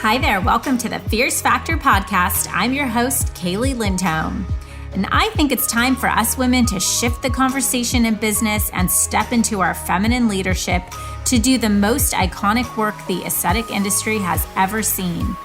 Hi there, welcome to the Fierce Factor podcast. I'm your host, Kaylee Lindholm. And I think it's time for us women to shift the conversation in business and step into our feminine leadership to do the most iconic work the aesthetic industry has ever seen.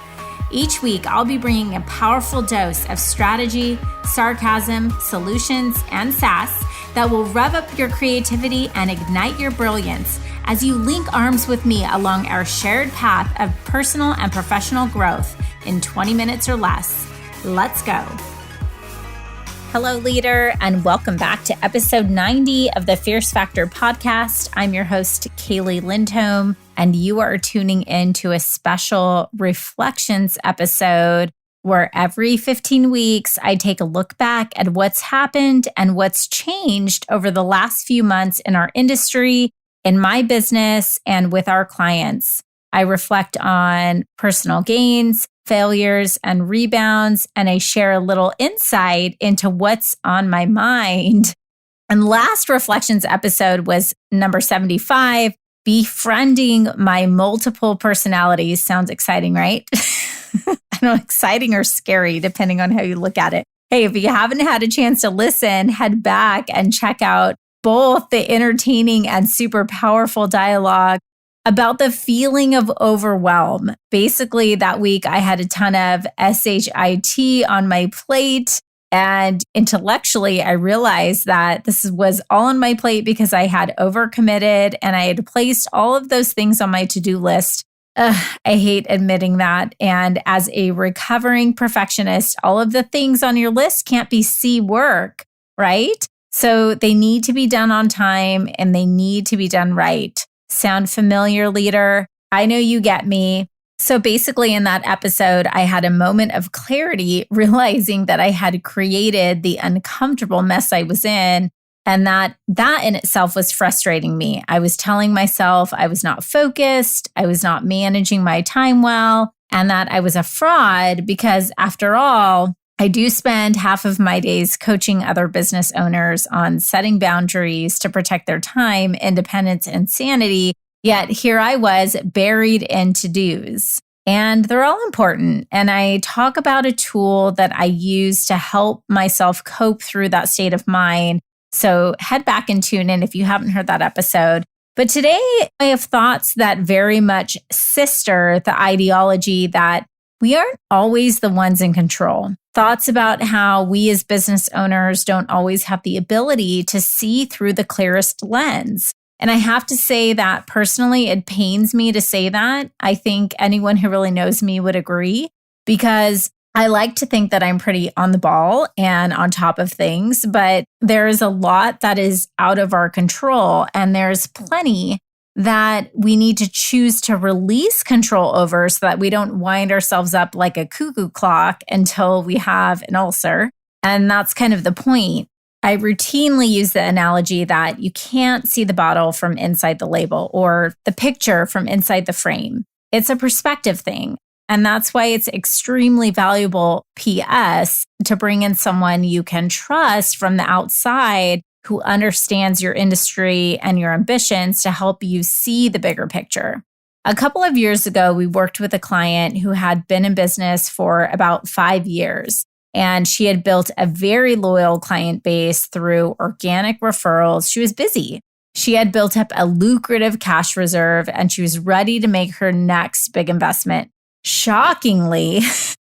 Each week, I'll be bringing a powerful dose of strategy, sarcasm, solutions, and sass that will rev up your creativity and ignite your brilliance as you link arms with me along our shared path of personal and professional growth in 20 minutes or less. Let's go. Hello, leader, and welcome back to episode 90 of the Fierce Factor podcast. I'm your host, Kaylee Lindholm, and you are tuning in to a special reflections episode where every 15 weeks, I take a look back at what's happened and what's changed over the last few months in our industry, in my business, and with our clients. I reflect on personal gains, failures, and rebounds, and I share a little insight into what's on my mind. And last reflections episode was number 75, befriending my multiple personalities. Sounds exciting, right? I don't know, exciting or scary, depending on how you look at it. Hey, if you haven't had a chance to listen, head back and check out both the entertaining and super powerful dialogue about the feeling of overwhelm. Basically, that week I had a ton of SHIT on my plate. And intellectually, I realized that this was all on my plate because I had overcommitted and I had placed all of those things on my to-do list. I hate admitting that. And as a recovering perfectionist, all of the things on your list can't be C work, right? So they need to be done on time and they need to be done right. Sound familiar, leader? I know you get me. So basically in that episode, I had a moment of clarity, realizing that I had created the uncomfortable mess I was in, and that in itself was frustrating me. I was telling myself I was not focused, I was not managing my time well, and that I was a fraud because after all, I do spend half of my days coaching other business owners on setting boundaries to protect their time, independence, and sanity. Yet here I was buried in to-dos. And they're all important. And I talk about a tool that I use to help myself cope through that state of mind. So head back and tune in if you haven't heard that episode. But today I have thoughts that very much sister the ideology that we aren't always the ones in control. Thoughts about how we as business owners don't always have the ability to see through the clearest lens. And I have to say that personally, it pains me to say that. I think anyone who really knows me would agree because I like to think that I'm pretty on the ball and on top of things, but there is a lot that is out of our control and there's plenty that we need to choose to release control over so that we don't wind ourselves up like a cuckoo clock until we have an ulcer. And that's kind of the point. I routinely use the analogy that you can't see the bottle from inside the label or the picture from inside the frame. It's a perspective thing. And that's why it's extremely valuable, PS, to bring in someone you can trust from the outside who understands your industry and your ambitions to help you see the bigger picture. A couple of years ago, we worked with a client who had been in business for about 5 years, and she had built a very loyal client base through organic referrals. She was busy. She had built up a lucrative cash reserve, and she was ready to make her next big investment. Shockingly,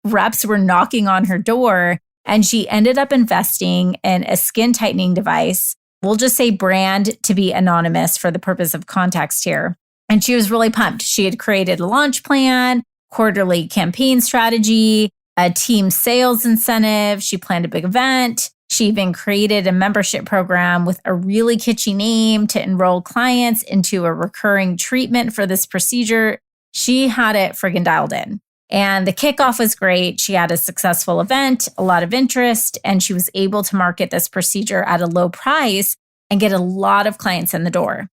reps were knocking on her door, and she ended up investing in a skin tightening device. We'll just say brand to be anonymous for the purpose of context here. And she was really pumped. She had created a launch plan, quarterly campaign strategy, a team sales incentive. She planned a big event. She even created a membership program with a really kitschy name to enroll clients into a recurring treatment for this procedure. She had it friggin' dialed in. And the kickoff was great. She had a successful event, a lot of interest, and she was able to market this procedure at a low price and get a lot of clients in the door.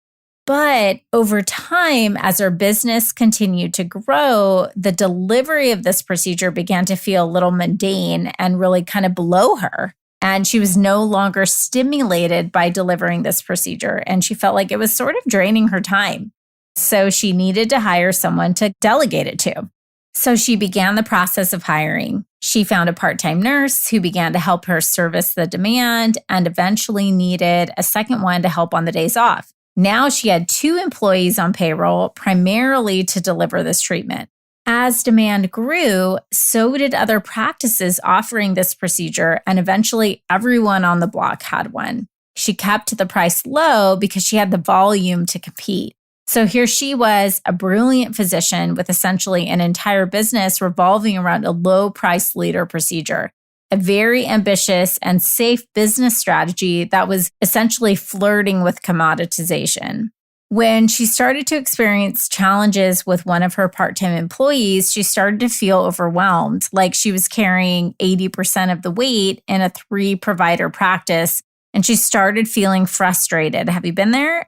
But over time, as her business continued to grow, the delivery of this procedure began to feel a little mundane and really kind of below her. And she was no longer stimulated by delivering this procedure. And she felt like it was sort of draining her time. So she needed to hire someone to delegate it to. So she began the process of hiring. She found a part-time nurse who began to help her service the demand and eventually needed a second one to help on the days off. Now she had 2 employees on payroll, primarily to deliver this treatment. As demand grew, so did other practices offering this procedure, and eventually everyone on the block had one. She kept the price low because she had the volume to compete. So here she was, a brilliant physician with essentially an entire business revolving around a low-price leader procedure, a very ambitious and safe business strategy that was essentially flirting with commoditization. When she started to experience challenges with one of her part-time employees, she started to feel overwhelmed, like she was carrying 80% of the weight in a 3-provider practice, and she started feeling frustrated. Have you been there?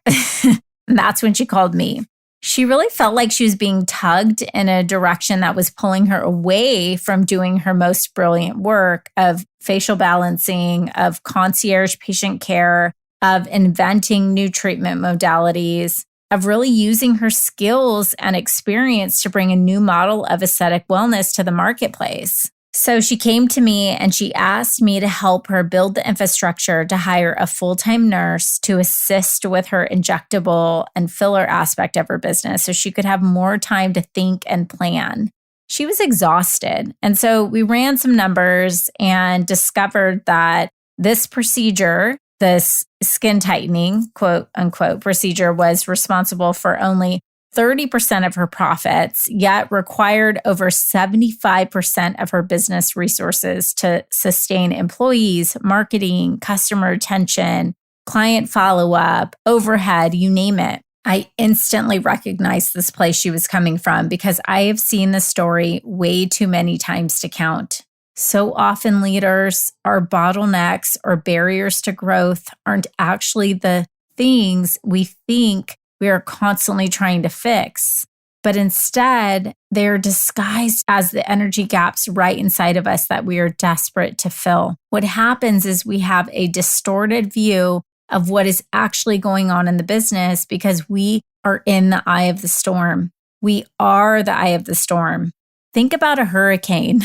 And that's when she called me. She really felt like she was being tugged in a direction that was pulling her away from doing her most brilliant work of facial balancing, of concierge patient care, of inventing new treatment modalities, of really using her skills and experience to bring a new model of aesthetic wellness to the marketplace. So she came to me and she asked me to help her build the infrastructure to hire a full-time nurse to assist with her injectable and filler aspect of her business so she could have more time to think and plan. She was exhausted. And so we ran some numbers and discovered that this procedure, this skin tightening, quote unquote, procedure was responsible for only 30% of her profits, yet required over 75% of her business resources to sustain employees, marketing, customer retention, client follow-up, overhead, you name it. I instantly recognized this place she was coming from because I have seen this story way too many times to count. So often leaders, our bottlenecks or barriers to growth aren't actually the things we think we are constantly trying to fix, but instead they're disguised as the energy gaps right inside of us that we are desperate to fill. What happens is we have a distorted view of what is actually going on in the business because we are in the eye of the storm. We are the eye of the storm. Think about a hurricane.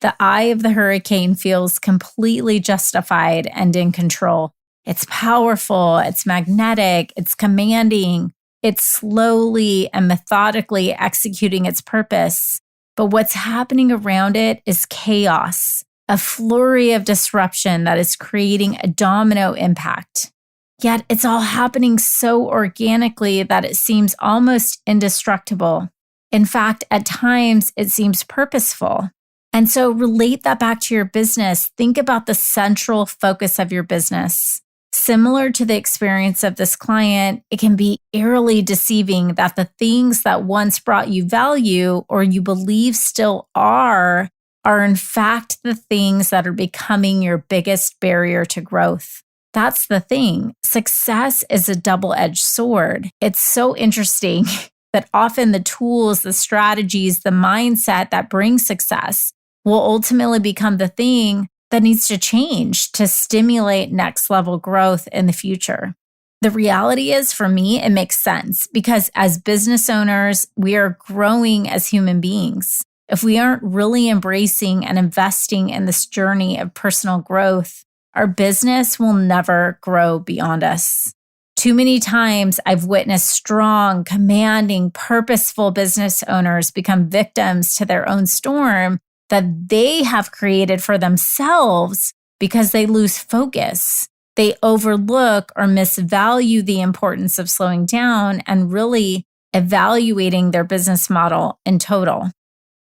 The eye of the hurricane feels completely justified and in control. It's powerful, it's magnetic, it's commanding, it's slowly and methodically executing its purpose. But what's happening around it is chaos, a flurry of disruption that is creating a domino impact. Yet it's all happening so organically that it seems almost indestructible. In fact, at times it seems purposeful. And so relate that back to your business. Think about the central focus of your business. Similar to the experience of this client, it can be eerily deceiving that the things that once brought you value or you believe still are in fact the things that are becoming your biggest barrier to growth. That's the thing. Success is a double-edged sword. It's so interesting that often the tools, the strategies, the mindset that brings success will ultimately become the thing that needs to change to stimulate next level growth in the future. The reality is, for me, it makes sense because as business owners, we are growing as human beings. If we aren't really embracing and investing in this journey of personal growth, our business will never grow beyond us. Too many times I've witnessed strong, commanding, purposeful business owners become victims to their own storm that they have created for themselves because they lose focus. They overlook or misvalue the importance of slowing down and really evaluating their business model in total.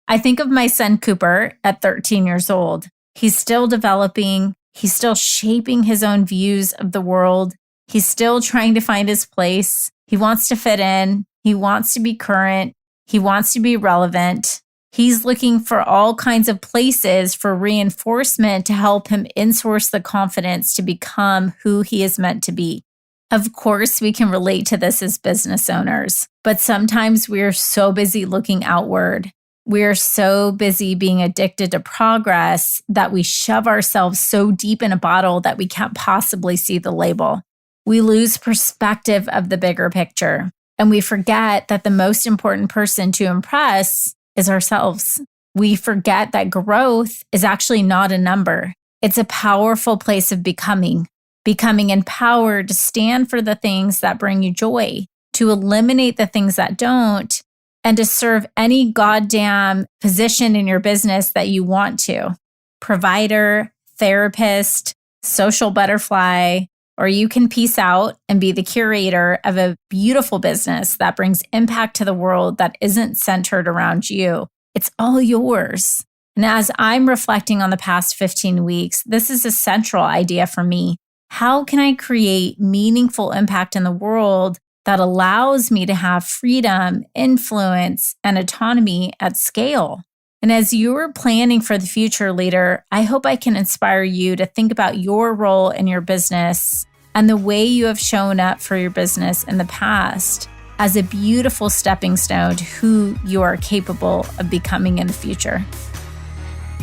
I think of my son Cooper at 13 years old. He's still developing. He's still shaping his own views of the world. He's still trying to find his place. He wants to fit in. He wants to be current. He wants to be relevant. He's looking for all kinds of places for reinforcement to help him insource the confidence to become who he is meant to be. Of course, we can relate to this as business owners, but sometimes we are so busy looking outward. We are so busy being addicted to progress that we shove ourselves so deep in a bottle that we can't possibly see the label. We lose perspective of the bigger picture, and we forget that the most important person to impress is ourselves. We forget that growth is actually not a number. It's a powerful place of becoming empowered to stand for the things that bring you joy, to eliminate the things that don't, and to serve any goddamn position in your business that you want to. Provider, therapist, social butterfly, or you can peace out and be the curator of a beautiful business that brings impact to the world that isn't centered around you. It's all yours. And as I'm reflecting on the past 15 weeks, this is a central idea for me. How can I create meaningful impact in the world that allows me to have freedom, influence, and autonomy at scale? And as you're planning for the future, leader, I hope I can inspire you to think about your role in your business and the way you have shown up for your business in the past as a beautiful stepping stone to who you are capable of becoming in the future.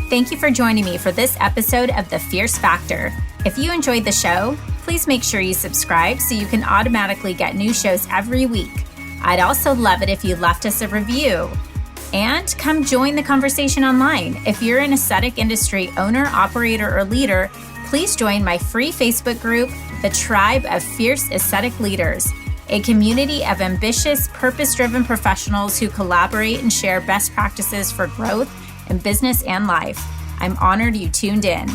Thank you for joining me for this episode of The Fierce Factor. If you enjoyed the show, please make sure you subscribe so you can automatically get new shows every week. I'd also love it if you left us a review. And come join the conversation online. If you're an aesthetic industry owner, operator, or leader, please join my free Facebook group, The Tribe of Fierce Aesthetic Leaders, a community of ambitious, purpose-driven professionals who collaborate and share best practices for growth in business and life. I'm honored you tuned in.